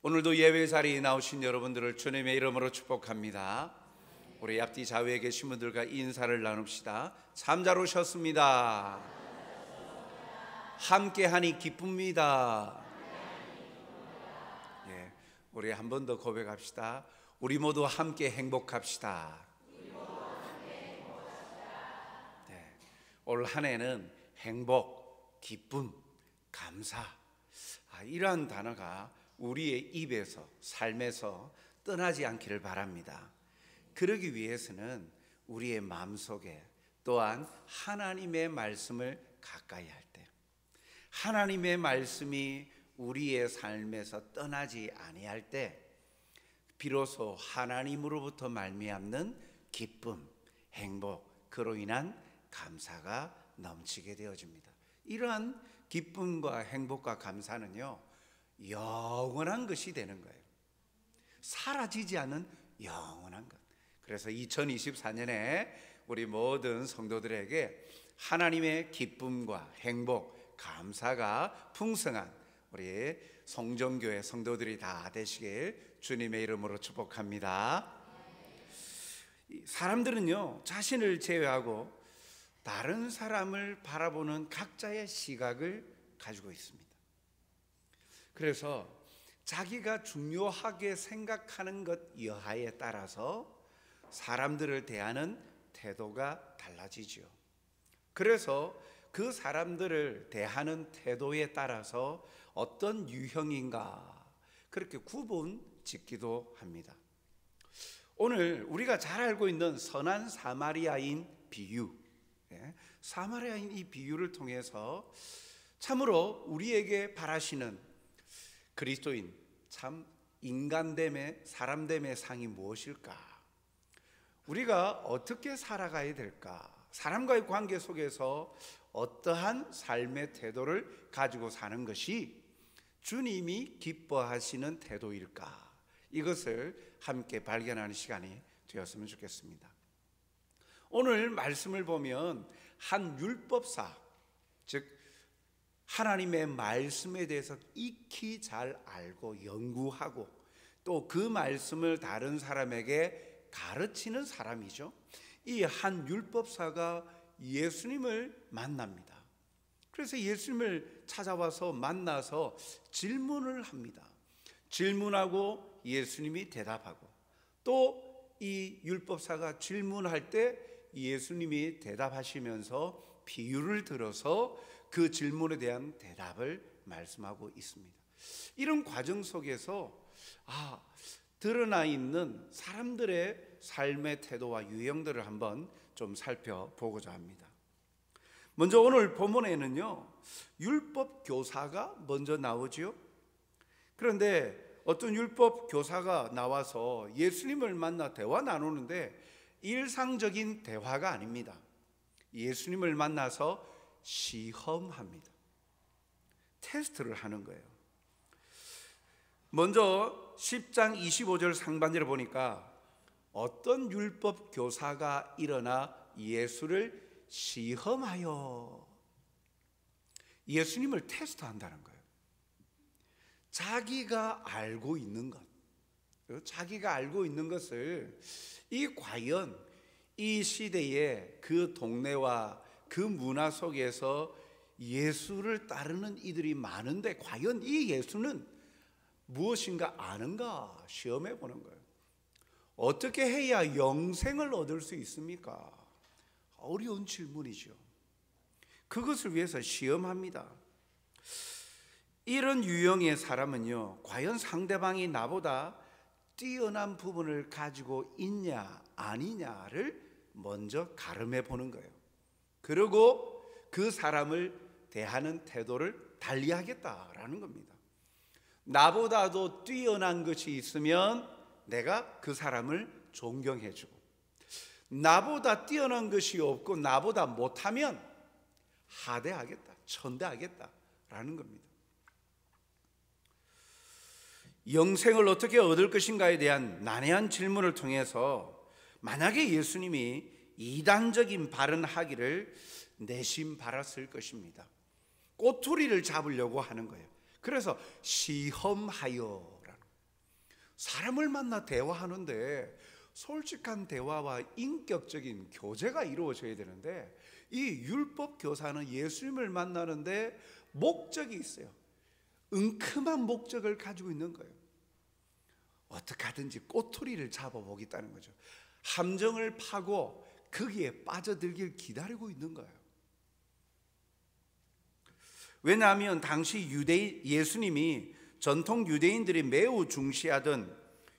오늘도 예배 자리에 나오신 여러분들을 주님의 이름으로 축복합니다. 우리 앞뒤 좌우에 계신 분들과 인사를 나눕시다. 참 잘 오셨습니다. 함께하니 기쁩니다. 예, 우리 한 번 더 고백합시다. 우리 모두 함께 행복합시다. 네, 올 한 해는 행복, 기쁨, 감사, 이러한 단어가 우리의 입에서, 삶에서 떠나지 않기를 바랍니다. 그러기 위해서는 우리의 마음속에 또한 하나님의 말씀을 가까이 할 때, 하나님의 말씀이 우리의 삶에서 떠나지 아니할 때 비로소 하나님으로부터 말미암는 기쁨, 행복, 그로 인한 감사가 넘치게 되어집니다. 이러한 기쁨과 행복과 감사는요, 영원한 것이 되는 거예요. 사라지지 않는 영원한 것. 그래서 2024년에 우리 모든 성도들에게 하나님의 기쁨과 행복, 감사가 풍성한 우리 성정교회 성도들이 다 되시길 주님의 이름으로 축복합니다. 사람들은요, 자신을 제외하고 다른 사람을 바라보는 각자의 시각을 가지고 있습니다. 그래서 자기가 중요하게 생각하는 것 여하에 따라서 사람들을 대하는 태도가 달라지죠. 그래서 그 사람들을 대하는 태도에 따라서 어떤 유형인가 그렇게 구분 짓기도 합니다. 오늘 우리가 잘 알고 있는 선한 사마리아인 비유, 사마리아인 이 비유를 통해서 참으로 우리에게 바라시는 그리스도인, 참 인간됨의, 사람됨의 상이 무엇일까? 우리가 어떻게 살아가야 될까? 사람과의 관계 속에서 어떠한 삶의 태도를 가지고 사는 것이 주님이 기뻐하시는 태도일까? 이것을 함께 발견하는 시간이 되었으면 좋겠습니다. 오늘 말씀을 보면 한 율법사, 즉 하나님의 말씀에 대해서 익히 잘 알고 연구하고 또 그 말씀을 다른 사람에게 가르치는 사람이죠. 이 한 율법사가 예수님을 만납니다. 그래서 예수님을 찾아와서 만나서 질문을 합니다. 질문하고 예수님이 대답하고 또 이 율법사가 질문할 때 예수님이 대답하시면서 비유를 들어서 그 질문에 대한 대답을 말씀하고 있습니다. 이런 과정 속에서 드러나 있는 사람들의 삶의 태도와 유형들을 한번 좀 살펴보고자 합니다. 먼저 오늘 본문에는요, 율법 교사가 먼저 나오죠. 그런데 어떤 율법 교사가 나와서 예수님을 만나 대화 나누는데 일상적인 대화가 아닙니다. 예수님을 만나서 시험합니다. 테스트를 하는 거예요. 먼저 10장 25절 상반절을 보니까 어떤 율법 교사가 일어나 예수를 시험하여, 예수님을 테스트한다는 거예요. 자기가 알고 있는 것, 자기가 알고 있는 것을 과연 이 시대의 그 동네와 그 문화 속에서 예수를 따르는 이들이 많은데 과연 이 예수는 무엇인가 아는가 시험해 보는 거예요. 어떻게 해야 영생을 얻을 수 있습니까? 어려운 질문이죠. 그것을 위해서 시험합니다. 이런 유형의 사람은요, 과연 상대방이 나보다 뛰어난 부분을 가지고 있냐 아니냐를 먼저 가름해 보는 거예요. 그리고 그 사람을 대하는 태도를 달리하겠다라는 겁니다. 나보다도 뛰어난 것이 있으면 내가 그 사람을 존경해주고, 나보다 뛰어난 것이 없고 나보다 못하면 하대하겠다, 천대하겠다라는 겁니다. 영생을 어떻게 얻을 것인가에 대한 난해한 질문을 통해서 만약에 예수님이 이단적인 발언하기를 내심 바랐을 것입니다. 꼬투리를 잡으려고 하는 거예요. 그래서 시험하여라는, 사람을 만나 대화하는데 솔직한 대화와 인격적인 교제가 이루어져야 되는데, 이 율법 교사는 예수님을 만나는데 목적이 있어요. 은큼한 목적을 가지고 있는 거예요. 어떻게 하든지 꼬투리를 잡아보겠다는 거죠. 함정을 파고 거기에 빠져들길 기다리고 있는 거예요. 왜냐하면 당시 예수님이 전통 유대인들이 매우 중시하던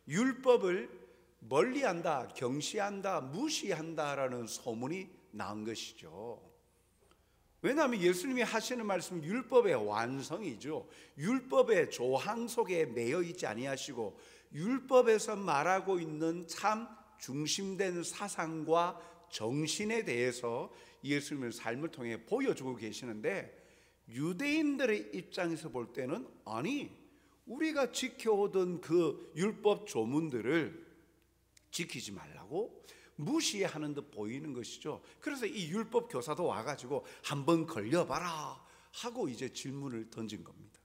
율법을 멀리한다, 경시한다, 무시한다라는 소문이 난 것이죠. 왜냐하면 예수님이 하시는 말씀은 율법의 완성이죠. 율법의 조항 속에 매여 있지 아니하시고 율법에서 말하고 있는 참 중심된 사상과 정신에 대해서 예수님의 삶을 통해 보여주고 계시는데, 유대인들의 입장에서 볼 때는 아니, 우리가 지켜오던 그 율법 조문들을 지키지 말라고 무시하는 듯 보이는 것이죠. 그래서 이 율법 교사도 와가지고 한번 걸려봐라 하고 이제 질문을 던진 겁니다.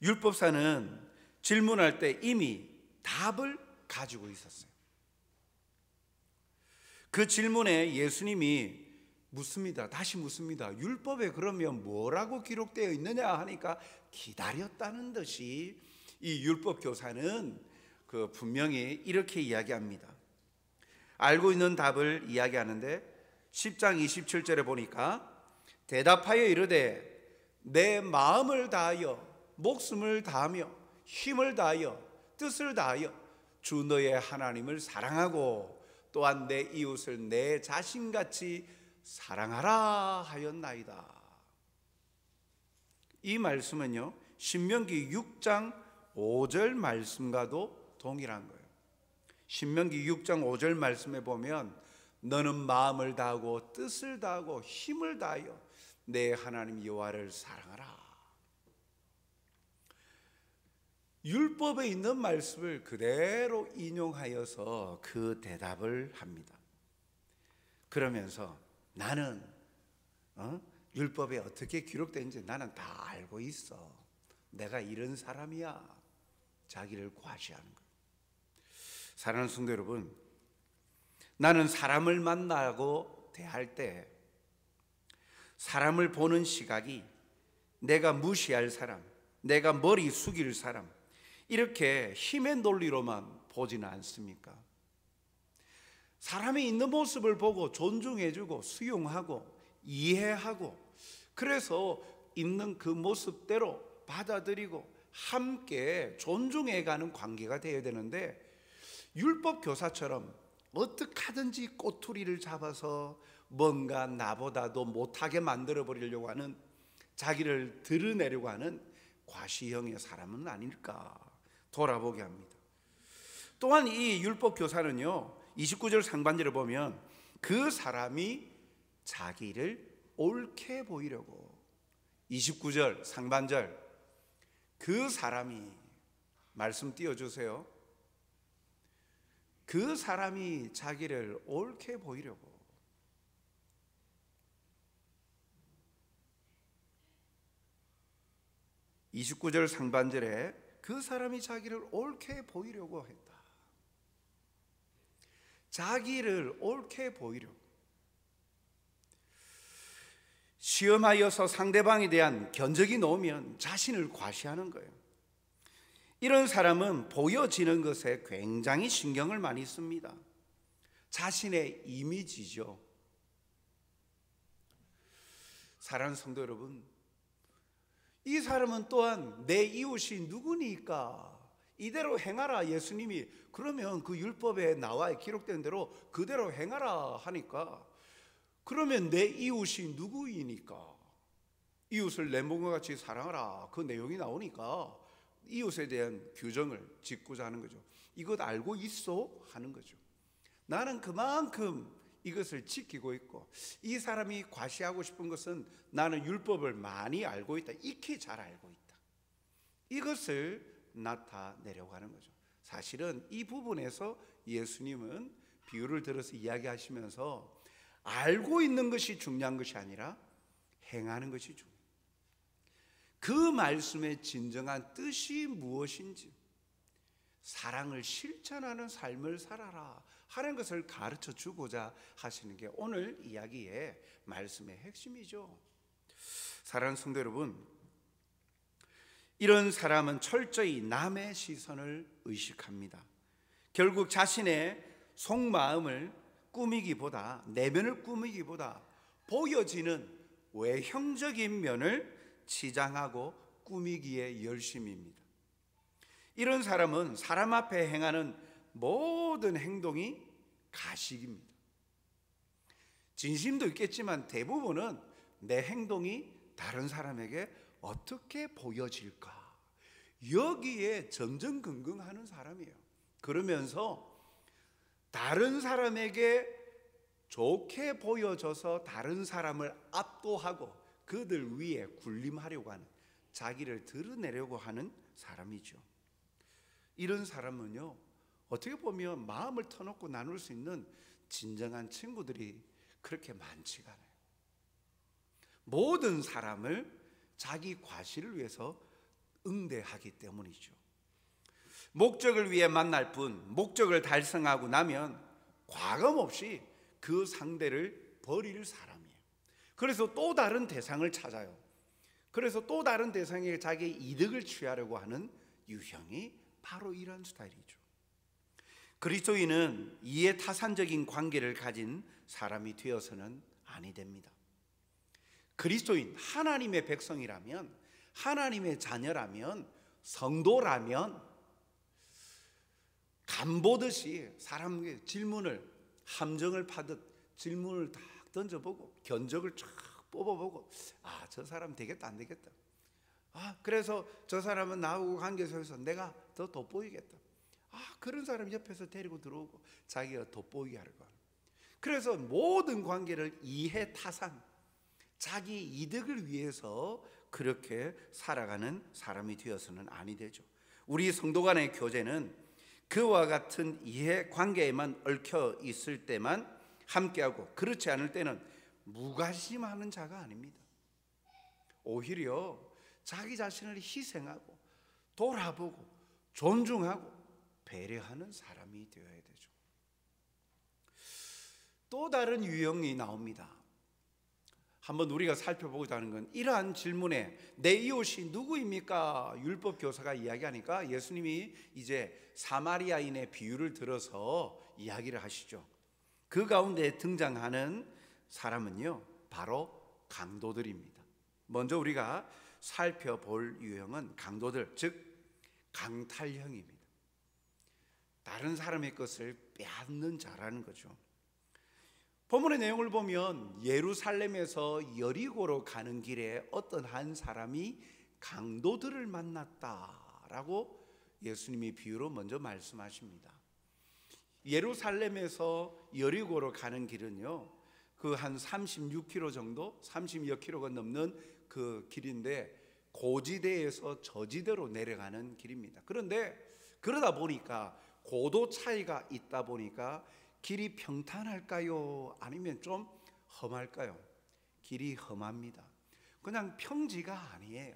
율법사는 질문할 때 이미 답을 가지고 있었어요. 그 질문에 예수님이 묻습니다. 다시 묻습니다. 율법에 그러면 뭐라고 기록되어 있느냐 하니까 기다렸다는 듯이 이 율법 교사는 분명히 이렇게 이야기합니다. 알고 있는 답을 이야기하는데 10장 27절에 보니까 대답하여 이르되 내 마음을 다하여 목숨을 다하며 힘을 다하여 뜻을 다하여 주 너의 하나님을 사랑하고 또한 내 이웃을 내 자신같이 사랑하라 하였나이다. 이 말씀은요, 신명기 6장 5절 말씀과도 동일한 거예요. 신명기 6장 5절 말씀에 보면 너는 마음을 다하고 뜻을 다하고 힘을 다하여 내 하나님 여호와를 사랑하라. 율법에 있는 말씀을 그대로 인용하여서 그 대답을 합니다. 그러면서 나는 율법에 어떻게 기록된지 나는 다 알고 있어. 내가 이런 사람이야. 자기를 과시하는 거예요. 사랑하는 성도 여러분, 나는 사람을 만나고 대할 때 사람을 보는 시각이 내가 무시할 사람, 내가 머리 숙일 사람, 이렇게 힘의 논리로만 보지는 않습니까? 사람이 있는 모습을 보고 존중해주고 수용하고 이해하고, 그래서 있는 그 모습대로 받아들이고 함께 존중해가는 관계가 되어야 되는데, 율법 교사처럼 어떻게 하든지 꼬투리를 잡아서 뭔가 나보다도 못하게 만들어 버리려고 하는, 자기를 드러내려고 하는 과시형의 사람은 아닐까 돌아보게 합니다. 또한 이 율법 교사는요, 29절 상반절을 보면 그 사람이 자기를 옳게 보이려고, 29절 상반절, 그 사람이, 말씀 띄워주세요. 그 사람이 자기를 옳게 보이려고. (29절) 상반절에 그 사람이 자기를 옳게 보이려고 했다. 자기를 옳게 보이려고. 시험하여서 상대방에 대한 견적이 나오면 자신을 과시하는 거예요. 이런 사람은 보여지는 것에 굉장히 신경을 많이 씁니다. 자신의 이미지죠. 사랑하는 성도 여러분, 이 사람은 또한 내 이웃이 누구니까 이대로 행하라. 예수님이 그러면 그 율법에 나와 기록된 대로 그대로 행하라 하니까, 그러면 내 이웃이 누구이니까 이웃을 내 몸과 같이 사랑하라, 그 내용이 나오니까 이웃에 대한 규정을 짓고자 하는 거죠. 이것 알고 있어? 하는 거죠. 나는 그만큼 이것을 지키고 있고, 이 사람이 과시하고 싶은 것은 나는 율법을 많이 알고 있다, 익히 잘 알고 있다, 이것을 나타내려고 하는 거죠. 사실은 이 부분에서 예수님은 비유를 들어서 이야기하시면서 알고 있는 것이 중요한 것이 아니라 행하는 것이 중요해요. 그 말씀의 진정한 뜻이 무엇인지, 사랑을 실천하는 삶을 살아라 하는 것을 가르쳐 주고자 하시는 게 오늘 이야기의 말씀의 핵심이죠. 사랑하는 성도 여러분, 이런 사람은 철저히 남의 시선을 의식합니다. 결국 자신의 속마음을 꾸미기보다, 내면을 꾸미기보다 보여지는 외형적인 면을 치장하고 꾸미기에 열심입니다. 이런 사람은 사람 앞에 행하는 모든 행동이 가식입니다. 진심도 있겠지만 대부분은 내 행동이 다른 사람에게 어떻게 보여질까, 여기에 전전긍긍하는 사람이에요. 그러면서 다른 사람에게 좋게 보여져서 다른 사람을 압도하고 그들 위에 군림하려고 하는, 자기를 드러내려고 하는 사람이죠. 이런 사람은요, 어떻게 보면 마음을 터놓고 나눌 수 있는 진정한 친구들이 그렇게 많지가 않아요. 모든 사람을 자기 과실을 위해서 응대하기 때문이죠. 목적을 위해 만날 뿐, 목적을 달성하고 나면 과감없이 그 상대를 버릴 사람이에요. 그래서 또 다른 대상을 찾아요. 그래서 또 다른 대상에 자기 이득을 취하려고 하는 유형이 바로 이런 스타일이죠. 그리스도인은 이해 타산적인 관계를 가진 사람이 되어서는 아니 됩니다. 그리스도인, 하나님의 백성이라면, 하나님의 자녀라면, 성도라면 간보듯이 사람에게 질문을, 함정을 파듯 질문을 딱 던져보고 견적을 쫙 뽑아보고, 아, 저 사람 되겠다 안 되겠다, 아, 그래서 저 사람은 나하고 관계 속에서 내가 더 돋보이겠다, 아, 그런 사람 옆에서 데리고 들어오고 자기가 돋보이게 하려고 하는. 그래서 모든 관계를 이해 타산, 자기 이득을 위해서 그렇게 살아가는 사람이 되어서는 아니 되죠. 우리 성도 간의 교제는 그와 같은 이해 관계에만 얽혀 있을 때만 함께하고, 그렇지 않을 때는 무관심하는 자가 아닙니다. 오히려 자기 자신을 희생하고 돌아보고 존중하고 배려하는 사람이 되어야 되죠. 또 다른 유형이 나옵니다. 한번 우리가 살펴보고자 하는 건, 이러한 질문에 내 이웃이 누구입니까? 율법 교사가 이야기하니까 예수님이 이제 사마리아인의 비유를 들어서 이야기를 하시죠. 그 가운데 등장하는 사람은요, 바로 강도들입니다. 먼저 우리가 살펴볼 유형은 강도들, 즉 강탈형입니다. 다른 사람의 것을 빼앗는 자라는 거죠. 본문의 내용을 보면 예루살렘에서 여리고로 가는 길에 어떤 한 사람이 강도들을 만났다라고 예수님이 비유로 먼저 말씀하십니다. 예루살렘에서 여리고로 가는 길은요, 그 한 36km 정도, 30여 킬로가 넘는 그 길인데, 고지대에서 저지대로 내려가는 길입니다. 그런데 그러다 보니까 고도 차이가 있다 보니까 길이 평탄할까요? 아니면 좀 험할까요? 길이 험합니다. 그냥 평지가 아니에요.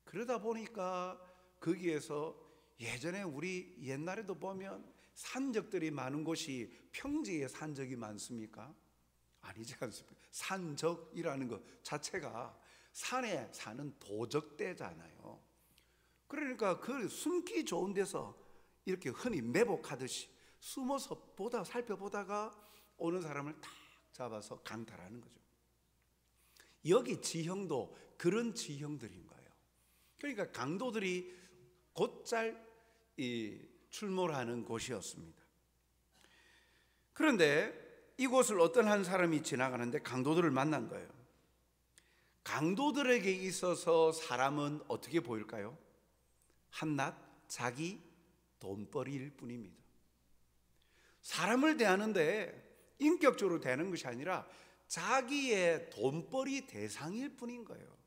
그러다 보니까 거기에서 예전에 우리 옛날에도 보면 산적들이 많은 곳이 평지에 산적이 많습니까? 아니지 않습니까? 산적이라는 것 자체가 산에 사는 도적대잖아요. 그러니까 그 숨기 좋은 데서 이렇게 흔히 매복하듯이 숨어서 살펴보다가 오는 사람을 탁 잡아서 강탈하는 거죠. 여기 지형도 그런 지형들인 거예요. 그러니까 강도들이 곧잘 출몰하는 곳이었습니다. 그런데 이곳을 어떤 한 사람이 지나가는데 강도들을 만난 거예요. 강도들에게 있어서 사람은 어떻게 보일까요? 한낱 자기 돈벌이일 뿐입니다. 사람을 대하는데 인격적으로 대하는 것이 아니라 자기의 돈벌이 대상일 뿐인 거예요.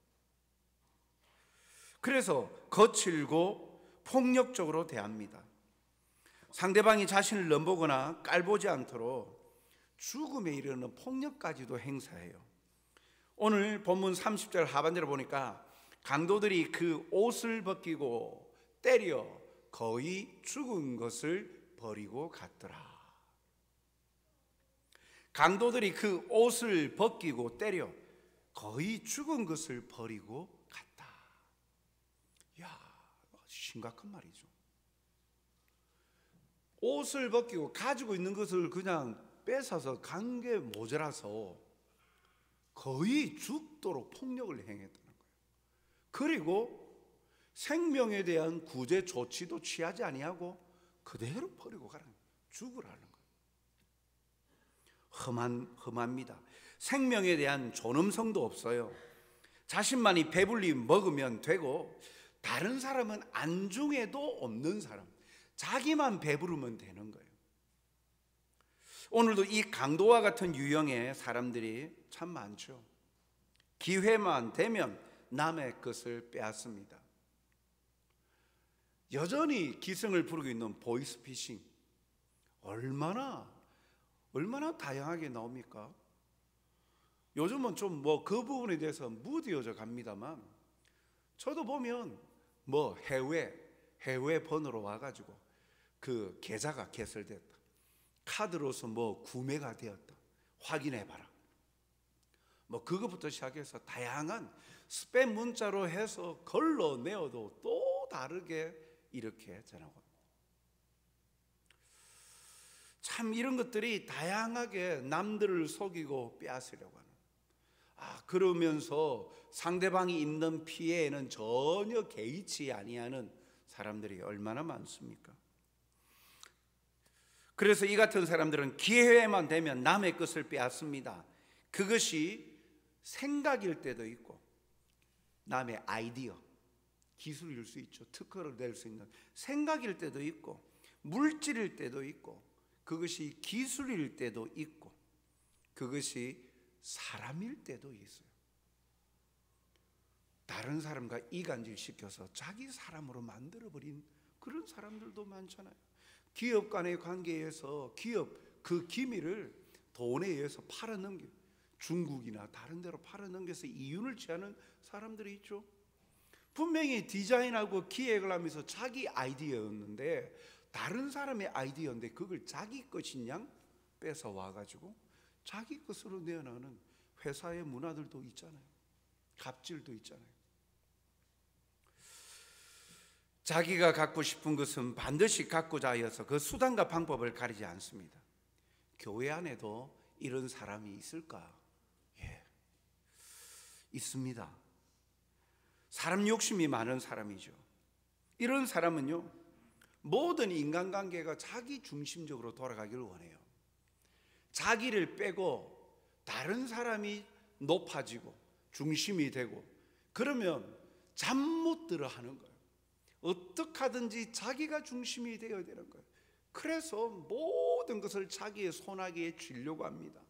그래서 거칠고 폭력적으로 대합니다. 상대방이 자신을 넘보거나 깔보지 않도록 죽음에 이르는 폭력까지도 행사해요. 오늘 본문 30절 하반절을 보니까 강도들이 그 옷을 벗기고 때려 거의 죽은 것을 버리고 갔더라. 강도들이 그 옷을 벗기고 때려 거의 죽은 것을 버리고 갔다. 야, 심각한 말이죠. 옷을 벗기고 가지고 있는 것을 그냥 뺏어서 간 게 모자라서 거의 죽도록 폭력을 행했다는 거예요. 그리고 생명에 대한 구제 조치도 취하지 아니하고 그대로 버리고 가라는 거예요. 죽으라는 거예요. 험합니다. 생명에 대한 존엄성도 없어요. 자신만이 배불리 먹으면 되고 다른 사람은 안중에도 없는 사람, 자기만 배부르면 되는 거예요. 오늘도 이 강도와 같은 유형의 사람들이 참 많죠. 기회만 되면 남의 것을 빼앗습니다. 여전히 기승을 부르고 있는 보이스피싱, 얼마나 다양하게 나옵니까? 요즘은 좀 그 부분에 대해서 무뎌져 갑니다만, 저도 보면 해외 번호로 와가지고 그 계좌가 개설됐다, 카드로서 구매가 되었다, 확인해봐라, 그것부터 시작해서 다양한 스팸 문자로 해서 걸러내어도 또 다르게 이렇게 전하고, 참 이런 것들이 다양하게 남들을 속이고 빼앗으려고 하는, 그러면서 상대방이 입는 피해에는 전혀 개의치 아니하는 사람들이 얼마나 많습니까? 그래서 이 같은 사람들은 기회만 되면 남의 것을 빼앗습니다. 그것이 생각일 때도 있고 남의 아이디어, 기술일 수 있죠. 특허를 낼 수 있는 생각일 때도 있고, 물질일 때도 있고, 그것이 기술일 때도 있고, 그것이 사람일 때도 있어요. 다른 사람과 이간질 시켜서 자기 사람으로 만들어버린 그런 사람들도 많잖아요. 기업 간의 관계에서 기업 그 기밀을 돈에 의해서 팔아넘겨, 중국이나 다른 데로 팔아넘겨서 이윤을 취하는 사람들이 있죠. 분명히 디자인하고 기획을 하면서 자기 아이디어였는데, 다른 사람의 아이디어인데 그걸 자기 것인 양 뺏어 와가지고 자기 것으로 내어나가는 회사의 문화들도 있잖아요. 갑질도 있잖아요. 자기가 갖고 싶은 것은 반드시 갖고자 하여서 그 수단과 방법을 가리지 않습니다. 교회 안에도 이런 사람이 있을까? 예, 있습니다. 사람 욕심이 많은 사람이죠. 이런 사람은요, 모든 인간관계가 자기 중심적으로 돌아가기를 원해요. 자기를 빼고 다른 사람이 높아지고 중심이 되고, 그러면 잠 못 들어 하는 거예요. 어떻게 하든지 자기가 중심이 되어야 되는 거예요. 그래서 모든 것을 자기의 손아귀에 쥐려고 합니다.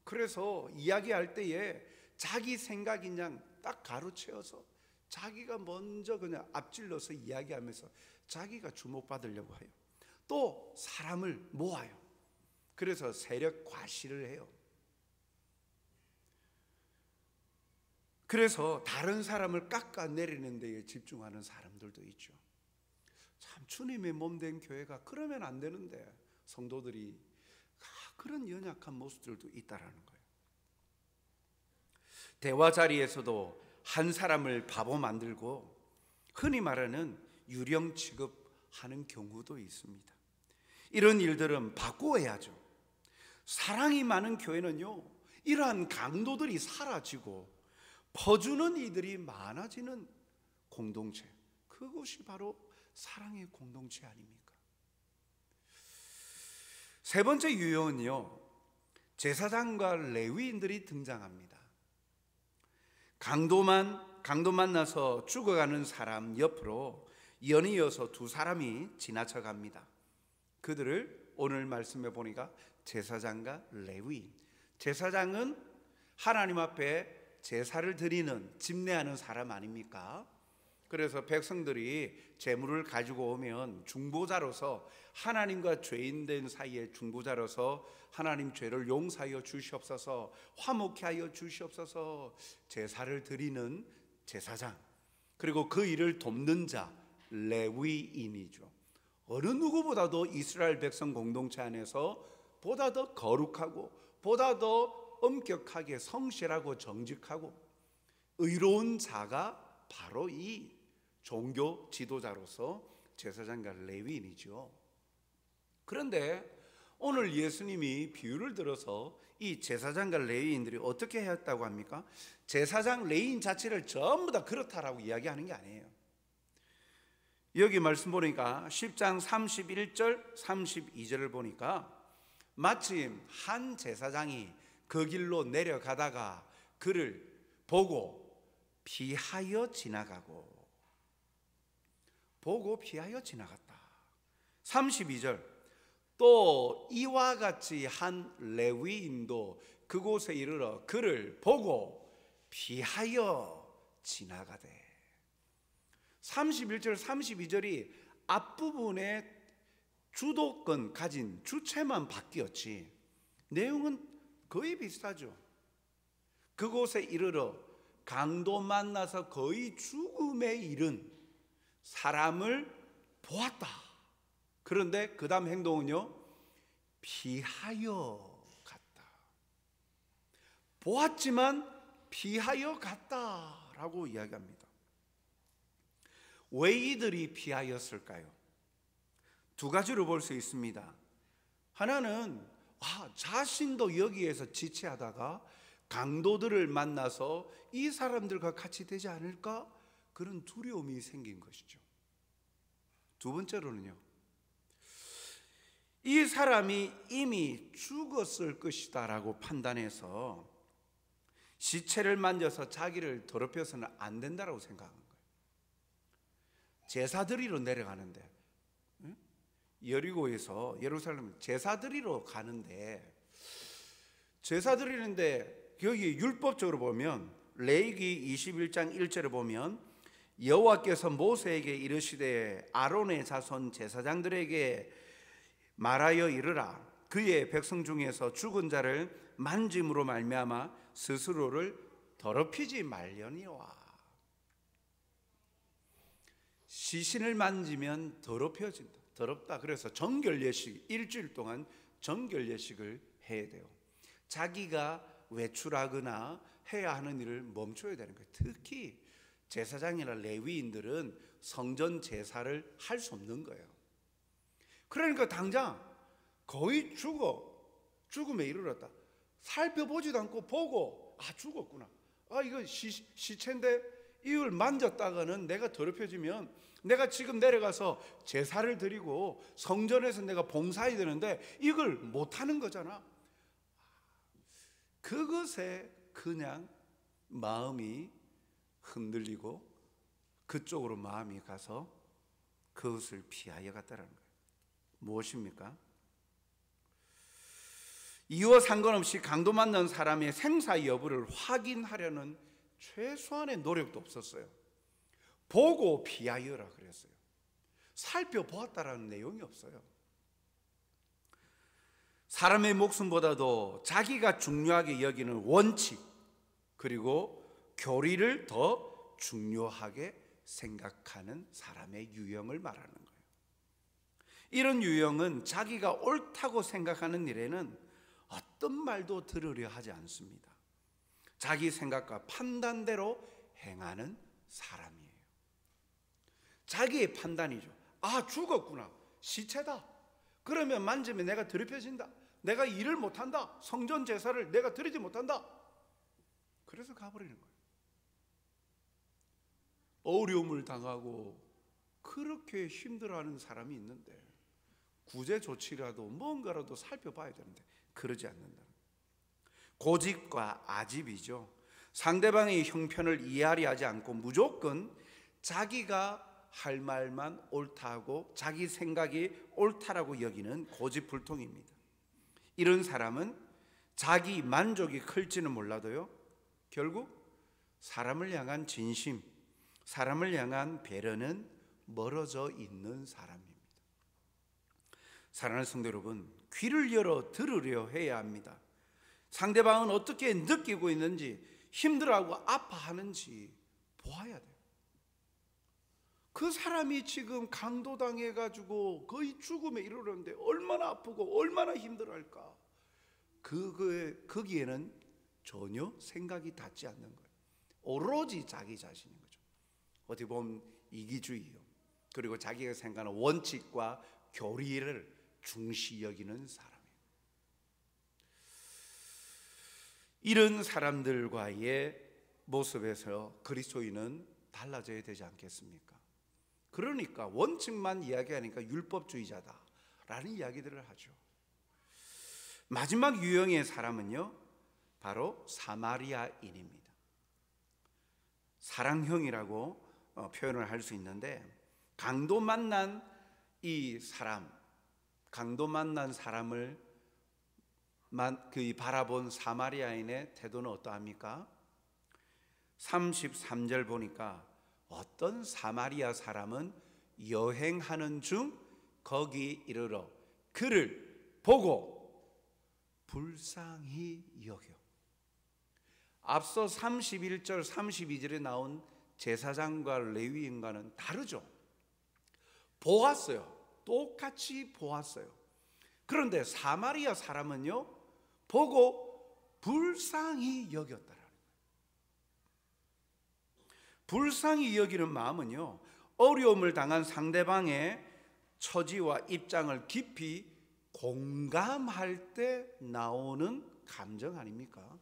그래서 이야기할 때에 자기 생각인 양 딱 가로채어서 자기가 먼저 그냥 앞질러서 이야기하면서 자기가 주목받으려고 해요. 또 사람을 모아요. 그래서 세력 과시를 해요. 그래서 다른 사람을 깎아내리는 데에 집중하는 사람들도 있죠. 참 주님의 몸된 교회가 그러면 안 되는데 성도들이 그런 연약한 모습들도 있다라는 거예요. 대화 자리에서도 한 사람을 바보 만들고 흔히 말하는 유령 취급하는 경우도 있습니다. 이런 일들은 바꾸어야죠. 사랑이 많은 교회는요, 이러한 강도들이 사라지고 퍼주는 이들이 많아지는 공동체, 그것이 바로 사랑의 공동체 아닙니까? 세 번째 유형은요, 제사장과 레위인들이 등장합니다. 강도 만나서 죽어가는 사람 옆으로 연이어서 두 사람이 지나쳐 갑니다. 그들을 오늘 말씀해 보니까 제사장과 레위인. 제사장은 하나님 앞에 제사를 드리는, 집례하는 사람 아닙니까? 그래서 백성들이 제물을 가지고 오면 중보자로서, 하나님과 죄인된 사이에 중보자로서 하나님 죄를 용서하여 주시옵소서, 화목케 하여 주시옵소서 제사를 드리는 제사장, 그리고 그 일을 돕는 자 레위인이죠. 어느 누구보다도 이스라엘 백성 공동체 안에서 보다 더 거룩하고 보다 더 엄격하게 성실하고 정직하고 의로운 자가 바로 이 종교 지도자로서 제사장과 레위인이죠. 그런데 오늘 예수님이 비유를 들어서 이 제사장과 레위인들이 어떻게 했다고 합니까? 제사장 레위인 자체를 전부 다 그렇다라고 이야기하는 게 아니에요. 여기 말씀 보니까 10장 31절 32절을 보니까 마침 한 제사장이 그 길로 내려가다가 그를 보고 피하여 지나갔다. 32절, 또 이와 같이 한 레위인도 그곳에 이르러 그를 보고 피하여 지나가되. 31절 32절이 앞부분에 주도권 가진 주체만 바뀌었지 내용은 거의 비슷하죠. 그곳에 이르러 강도 만나서 거의 죽음에 이른 사람을 보았다. 그런데 그 다음 행동은요, 피하여 갔다. 보았지만 피하여 갔다라고 이야기합니다. 왜 이들이 피하였을까요? 두 가지로 볼 수 있습니다. 하나는 자신도 여기에서 지체하다가 강도들을 만나서 이 사람들과 같이 되지 않을까? 그런 두려움이 생긴 것이죠. 두 번째로는요, 이 사람이 이미 죽었을 것이다 라고 판단해서 시체를 만져서 자기를 더럽혀서는 안 된다라고 생각한 거예요. 제사드리러 내려가는데, 여리고에서 예루살렘 제사드리러 가는데, 제사드리는데 여기 율법적으로 보면 레위기 21장 1절에 보면 여호와께서 모세에게 이르시되 아론의 자손 제사장들에게 말하여 이르라. 그의 백성 중에서 죽은 자를 만짐으로 말미암아 스스로를 더럽히지 말려니와. 시신을 만지면 더럽혀진다. 더럽다. 그래서 정결 예식, 일주일 동안 정결 예식을 해야 돼요. 자기가 외출하거나 해야 하는 일을 멈춰야 되는 거예요. 특히 제사장이나 레위인들은 성전 제사를 할 수 없는 거예요. 그러니까 당장 거의 죽음에 이르렀다. 살펴보지도 않고 보고 죽었구나. 이거 시체인데 이걸 만졌다가는 내가 더럽혀지면 내가 지금 내려가서 제사를 드리고 성전에서 내가 봉사해야 되는데 이걸 못하는 거잖아. 그것에 그냥 마음이 흔들리고 그쪽으로 마음이 가서 그것을 피하여 갔다는 거예요. 무엇입니까? 이와 상관없이 강도 만난 사람의 생사 여부를 확인하려는 최소한의 노력도 없었어요. 보고 피하여라 그랬어요. 살펴보았다라는 내용이 없어요. 사람의 목숨보다도 자기가 중요하게 여기는 원칙 그리고 교리를 더 중요하게 생각하는 사람의 유형을 말하는 거예요. 이런 유형은 자기가 옳다고 생각하는 일에는 어떤 말도 들으려 하지 않습니다. 자기 생각과 판단대로 행하는 사람이에요. 자기의 판단이죠. 죽었구나. 시체다. 그러면 만지면 내가 더럽혀진다. 내가 일을 못한다. 성전 제사를 내가 드리지 못한다. 그래서 가버리는 거예요. 어려움을 당하고 그렇게 힘들어하는 사람이 있는데 구제 조치라도 뭔가라도 살펴봐야 되는데 그러지 않는다. 고집과 아집이죠. 상대방의 형편을 이해하려 하지 않고 무조건 자기가 할 말만 옳다고 자기 생각이 옳다라고 여기는 고집불통입니다. 이런 사람은 자기 만족이 클지는 몰라도요, 결국 사람을 향한 진심, 사람을 향한 배려는 멀어져 있는 사람입니다. 사랑하는 성도 여러분, 귀를 열어 들으려 해야 합니다. 상대방은 어떻게 느끼고 있는지, 힘들어하고 아파하는지 보아야 돼요. 그 사람이 지금 강도당해가지고 거의 죽음에 이르렀는데 얼마나 아프고 얼마나 힘들어할까. 거기에는 전혀 생각이 닿지 않는 거예요. 오로지 자기 자신인 거죠. 어떻게 보면 이기주의요. 그리고 자기가 생각하는 원칙과 교리를 중시 여기는 사람이에요. 이런 사람들과의 모습에서 그리스도인은 달라져야 되지 않겠습니까? 그러니까 원칙만 이야기하니까 율법주의자다라는 이야기들을 하죠. 마지막 유형의 사람은요, 바로 사마리아인입니다. 사랑형이라고 표현을 할 수 있는데, 강도 만난 사람을 바라본 사마리아인의 태도는 어떠합니까? 33절 보니까 어떤 사마리아 사람은 여행하는 중 거기 이르러 그를 보고 불쌍히 여겨. 앞서 31절 32절에 나온 제사장과 레위인과는 다르죠. 보았어요. 똑같이 보았어요. 그런데 사마리아 사람은요, 보고 불쌍히 여겼다라는 거예요. 불쌍히 여기는 마음은요, 어려움을 당한 상대방의 처지와 입장을 깊이 공감할 때 나오는 감정 아닙니까?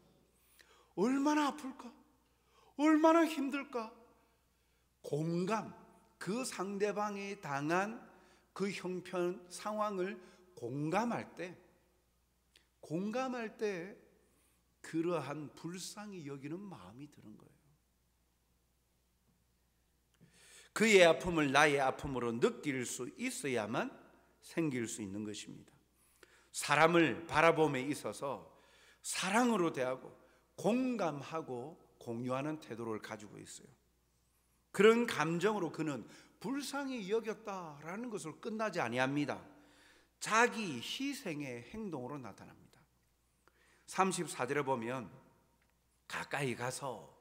얼마나 아플까? 얼마나 힘들까? 공감, 그 상대방이 당한 그 형편 상황을 공감할 때 그러한 불쌍히 여기는 마음이 드는 거예요. 그의 아픔을 나의 아픔으로 느낄 수 있어야만 생길 수 있는 것입니다. 사람을 바라봄에 있어서 사랑으로 대하고 공감하고 공유하는 태도를 가지고 있어요. 그런 감정으로 그는 불쌍히 여겼다라는 것으로 끝나지 아니합니다. 자기 희생의 행동으로 나타납니다. 34절에 보면 가까이 가서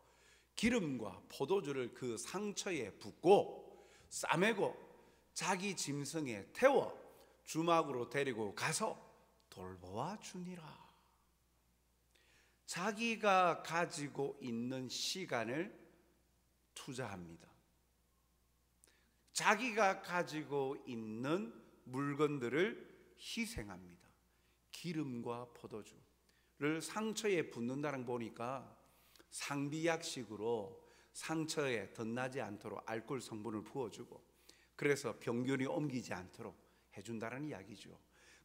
기름과 포도주를 그 상처에 붓고 싸매고 자기 짐승에 태워 주막으로 데리고 가서 돌보아 주니라. 자기가 가지고 있는 시간을 투자합니다. 자기가 가지고 있는 물건들을 희생합니다. 기름과 포도주를 상처에 붓는다는 보니까 상비약식으로 상처에 덧나지 않도록 알코올 성분을 부어주고, 그래서 병균이 옮기지 않도록 해준다는 이야기죠.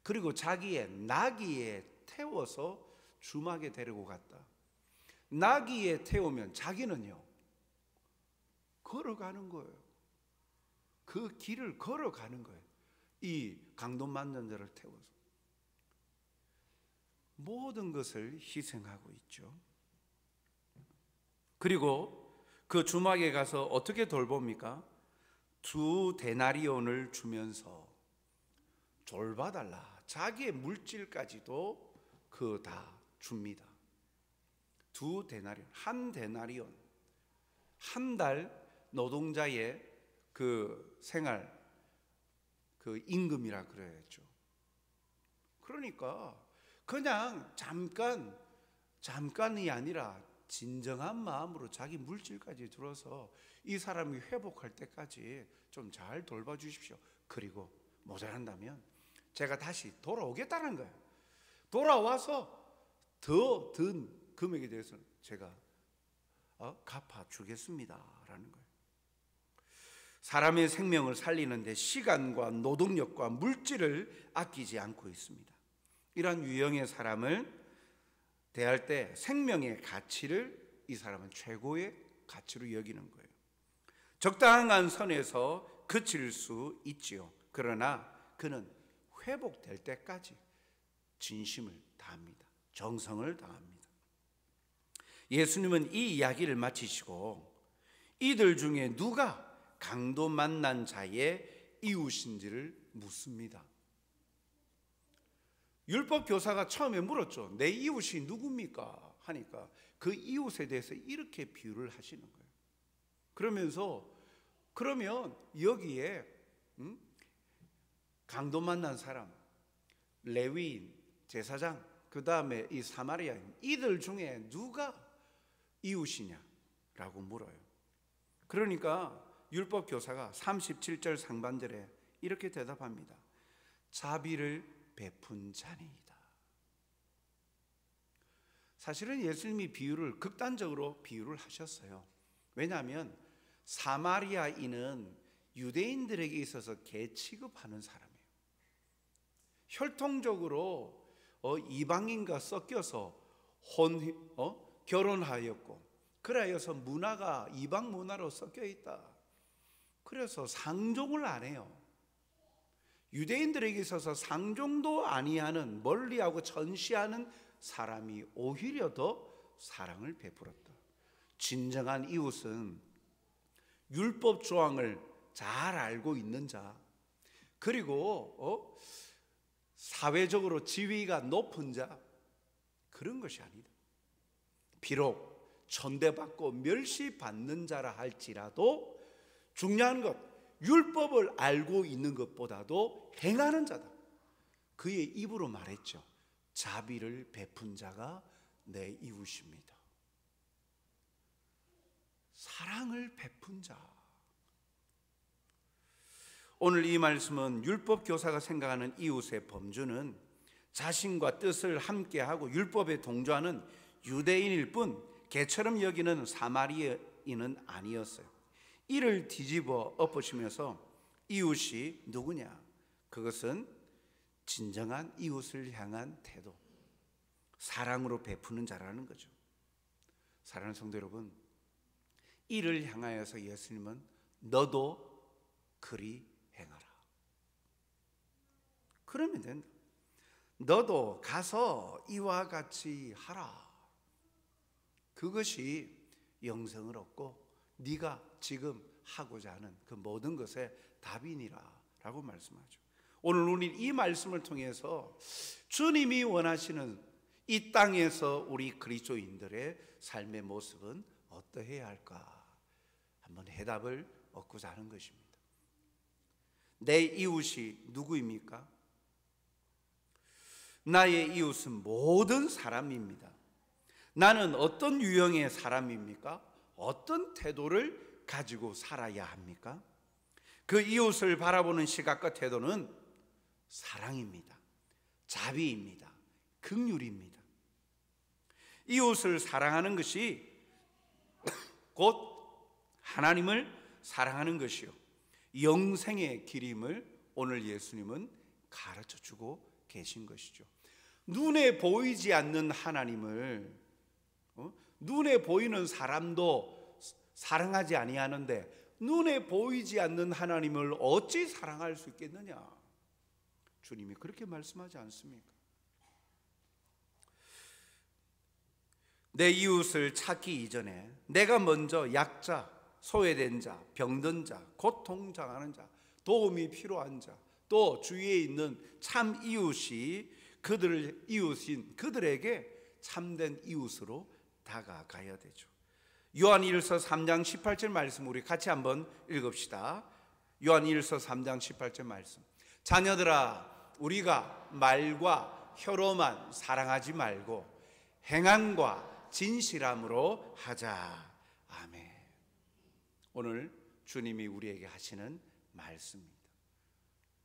그리고 자기의 나귀에 태워서 주막에 데리고 갔다. 나귀에 태우면 자기는요 걸어가는 거예요. 그 길을 걸어가는 거예요. 이 강도 만난 자를 태워서 모든 것을 희생하고 있죠. 그리고 그 주막에 가서 어떻게 돌봅니까? 2데나리온을 주면서 돌봐달라. 자기의 물질까지도 그 다 줍니다. 2데나리온, 1데나리온, 한 달 노동자의 그 생활 그 임금이라 그래야죠. 그러니까 그냥 잠깐이 아니라 진정한 마음으로 자기 물질까지 들어서 이 사람이 회복할 때까지 좀 잘 돌봐주십시오. 그리고 모자란다면 제가 다시 돌아오겠다는 거예요. 돌아와서 더 든 금액에 대해서는 제가 갚아주겠습니다 라는 거예요. 사람의 생명을 살리는데 시간과 노동력과 물질을 아끼지 않고 있습니다. 이런 유형의 사람을 대할 때 생명의 가치를 이 사람은 최고의 가치로 여기는 거예요. 적당한 선에서 그칠 수 있지요. 그러나 그는 회복될 때까지 진심을 다합니다. 정성을 다합니다. 예수님은 이 이야기를 마치시고 이들 중에 누가 강도 만난 자의 이웃인지를 묻습니다. 율법 교사가 처음에 물었죠. 내 이웃이 누굽니까? 하니까 그 이웃에 대해서 이렇게 비유를 하시는 거예요. 그러면서 그러면 여기에 강도 만난 사람, 레위인, 제사장, 그 다음에 이 사마리아인, 이들 중에 누가 이웃이냐라고 물어요. 그러니까 율법 교사가 37절 상반절에 이렇게 대답합니다. 자비를 베푼 자니이다. 사실은 예수님이 비유를 극단적으로 비유를 하셨어요. 왜냐하면 사마리아인은 유대인들에게 있어서 개 취급하는 사람이에요. 혈통적으로 이방인과 섞여서 결혼하였고, 그래서 문화가 이방 문화로 섞여 있다. 그래서 상종을 안 해요. 유대인들에게 있어서 상종도 아니하는, 멀리하고 전시하는 사람이 오히려 더 사랑을 베풀었다. 진정한 이웃은 율법 조항을 잘 알고 있는 자, 그리고 사회적으로 지위가 높은 자, 그런 것이 아니다. 비록 천대받고 멸시받는 자라 할지라도 중요한 것, 율법을 알고 있는 것보다도 행하는 자다. 그의 입으로 말했죠. 자비를 베푼 자가 내 이웃입니다. 사랑을 베푼 자. 오늘 이 말씀은 율법 교사가 생각하는 이웃의 범주는 자신과 뜻을 함께하고 율법에 동조하는 유대인일 뿐 개처럼 여기는 사마리아인은 아니었어요. 이를 뒤집어 엎으시면서 이웃이 누구냐? 그것은 진정한 이웃을 향한 태도, 사랑으로 베푸는 자라는 거죠. 사랑하는 성도 여러분, 이를 향하여서 예수님은 너도 그리 행하라. 그러면 된다. 너도 가서 이와 같이 하라. 그것이 영생을 얻고 네가 지금 하고자 하는 그 모든 것의 답이니라 라고 말씀하죠. 오늘 우리 이 말씀을 통해서 주님이 원하시는 이 땅에서 우리 그리스도인들의 삶의 모습은 어떠해야 할까? 한번 해답을 얻고자 하는 것입니다. 내 이웃이 누구입니까? 나의 이웃은 모든 사람입니다. 나는 어떤 유형의 사람입니까? 어떤 태도를 가지고 살아야 합니까? 그 이웃을 바라보는 시각과 태도는 사랑입니다. 자비입니다. 긍휼입니다. 이웃을 사랑하는 것이 곧 하나님을 사랑하는 것이요, 영생의 길임을 오늘 예수님은 가르쳐 주고 계신 것이죠. 눈에 보이지 않는 하나님을 눈에 보이는 사람도 사랑하지 아니하는데 눈에 보이지 않는 하나님을 어찌 사랑할 수 있겠느냐? 주님이 그렇게 말씀하지 않습니까? 내 이웃을 찾기 이전에 내가 먼저 약자, 소외된 자, 병든 자, 고통 당하는 자, 도움이 필요한 자, 또 주위에 있는 참 이웃이 이웃인 그들에게 참된 이웃으로 다가가야 되죠. 요한일서 3장 18절 말씀 우리 같이 한번 읽읍시다. 요한일서 3장 18절 말씀. 자녀들아, 우리가 말과 혀로만 사랑하지 말고 행함과 진실함으로 하자. 아멘. 오늘 주님이 우리에게 하시는 말씀입니다.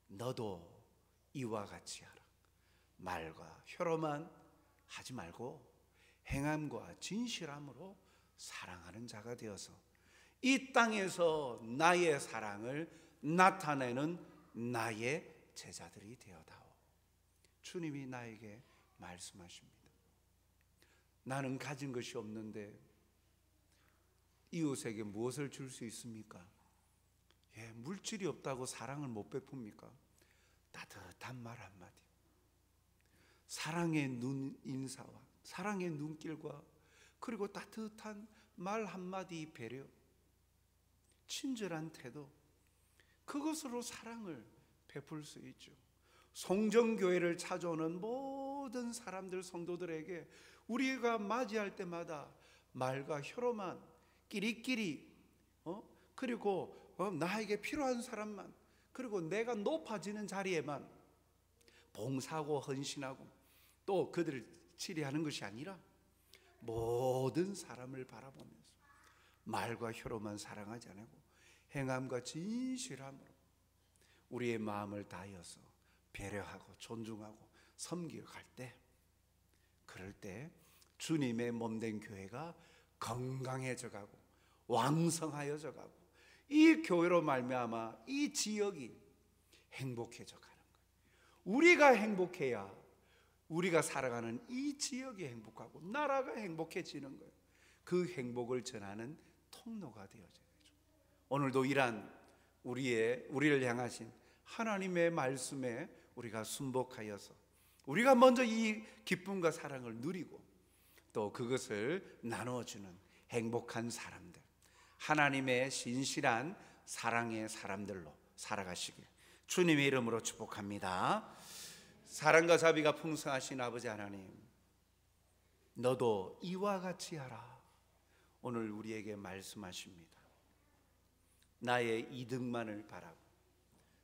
너도 이와 같이 하라. 말과 혀로만 하지 말고 행함과 진실함으로 사랑하는 자가 되어서 이 땅에서 나의 사랑을 나타내는 나의 제자들이 되어다오. 주님이 나에게 말씀하십니다. 나는 가진 것이 없는데 이웃에게 무엇을 줄 수 있습니까? 물질이 없다고 사랑을 못 베풉니까? 따뜻한 말 한마디, 사랑의 눈 인사와 사랑의 눈길과 그리고 따뜻한 말 한마디 배려, 친절한 태도, 그것으로 사랑을 베풀 수 있죠. 송정교회를 찾아오는 모든 사람들, 성도들에게 우리가 맞이할 때마다 말과 혀로만 끼리끼리 그리고 나에게 필요한 사람만, 그리고 내가 높아지는 자리에만 봉사하고 헌신하고 또 그들을 치리하는 것이 아니라 모든 사람을 바라보면서 말과 혀로만 사랑하지 않고 행함과 진실함으로 우리의 마음을 다하여서 배려하고 존중하고 섬기어 갈 때, 그럴 때 주님의 몸된 교회가 건강해져 가고 왕성하여져 가고 이 교회로 말미암아 이 지역이 행복해져 가는 거예요. 우리가 행복해야 우리가 살아가는 이 지역이 행복하고 나라가 행복해지는 거예요. 그 행복을 전하는 통로가 되어져야 되죠. 오늘도 이러한 우리를 향하신 하나님의 말씀에 우리가 순복하여서 우리가 먼저 이 기쁨과 사랑을 누리고 또 그것을 나누어주는 행복한 사람들, 하나님의 신실한 사랑의 사람들로 살아가시길 주님의 이름으로 축복합니다. 사랑과 자비가 풍성하신 아버지 하나님, 너도 이와 같이 하라. 오늘 우리에게 말씀하십니다. 나의 이득만을 바라고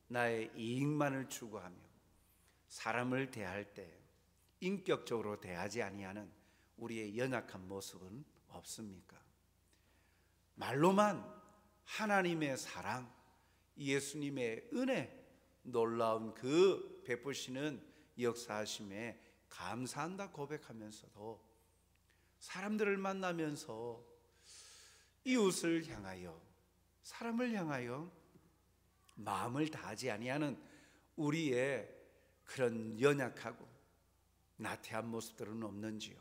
나의 이익만을 추구하며 사람을 대할 때 인격적으로 대하지 아니하는 우리의 연약한 모습은 없습니까? 말로만 하나님의 사랑, 예수님의 은혜, 놀라운 그 베푸시는 역사하심에 감사한다 고백하면서도 사람들을 만나면서 이웃을 향하여, 사람을 향하여 마음을 다하지 아니하는 우리의 그런 연약하고 나태한 모습들은 없는지요?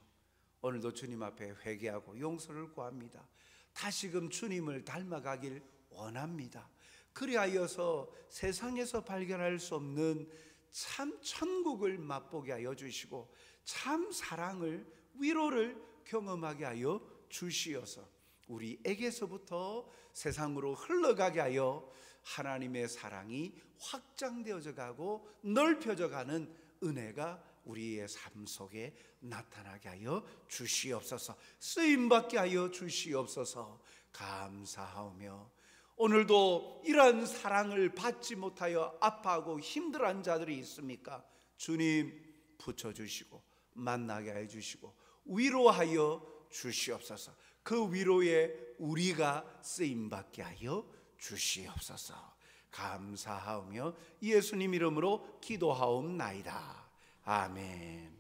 오늘도 주님 앞에 회개하고 용서를 구합니다. 다시금 주님을 닮아가길 원합니다. 그리하여서 세상에서 발견할 수 없는 참 천국을 맛보게 하여 주시고 참 사랑을, 위로를 경험하게 하여 주시어서 우리에게서부터 세상으로 흘러가게 하여 하나님의 사랑이 확장되어져 가고 넓혀져 가는 은혜가 우리의 삶 속에 나타나게 하여 주시옵소서. 쓰임받게 하여 주시옵소서. 감사하오며 오늘도 이러한 사랑을 받지 못하여 아파하고 힘들어한 자들이 있습니까? 주님 붙여주시고 만나게 해주시고 위로하여 주시옵소서. 그 위로에 우리가 쓰임받게 하여 주시옵소서. 감사하오며 예수님 이름으로 기도하옵나이다. 아멘.